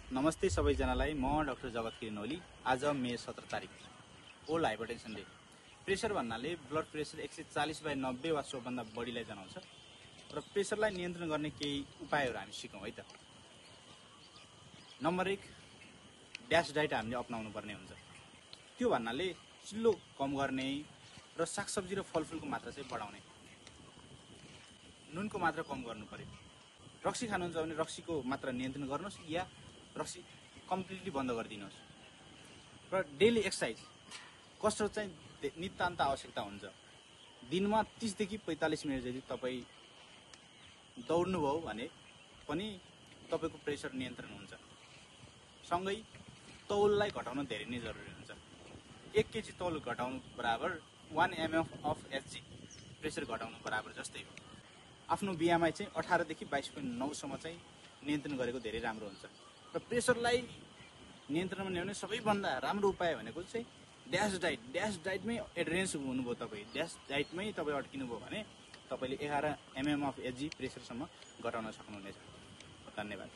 नमस्ते सबैजनालाई, म डाक्टर जगत किरण ओली। आज मे 17 तारिक ओल्ड हाइपरटेन्सन डे। प्रेसर भन्नाले ब्लड प्रेसर 140/90 वा सोभन्दा बढीलाई जनाउँछ र प्रेसरलाई नियन्त्रण गर्ने केही उपायहरू हामी सिकौँ है त। नम्बर 1, ड्यास डाइट हामीले अपनाउनु पर्ने हुन्छ। त्यो भन्नाले चिल्लो कम गर्ने र सागसब्जी र फलफुलको मात्रा चाहिँ बढाउने। नुनको मात्रा कम गर्नु पर्यो। रक्सी खानुहुन्छ भने रक्सीको मात्रा नियन्त्रण गर्नुहोस् या रक्सी कम्प्लिटली बन्द गरिदिनुहोस्। र डेली एक्सर्साइज कसरत चाहिँ नितान्त आवश्यकता हुन्छ। दिनमा 30 देखि 45 मिनट जति तपाईँ दौड्नुभयो भने पनि तपाईँको प्रेसर नियन्त्रण हुन्छ। सँगै तौललाई घटाउन धेरै नै जरुरी हुन्छ। 1 केजी तौल घटाउनु बराबर 1 mm अफ एचजी प्रेसर घटाउनु बराबर जस्तै हो। आफ्नो BMI चाहिँ 18 देखि 22.9 सम्म चाहिँ नियन्त्रण गरेको धेरै राम्रो हुन्छ। र प्रेसरलाई नियन्त्रणमा ल्याउने सबैभन्दा राम्रो उपाय भनेको चाहिँ ड्यास डाइटमै एडरेन्स हुनुभयो। तपाईँ ड्यास डाइटमै तपाईँ अड्किनुभयो भने तपाईँले 11 mm अफ एचजी प्रेसरसम्म घटाउन सक्नुहुनेछ। धन्यवाद।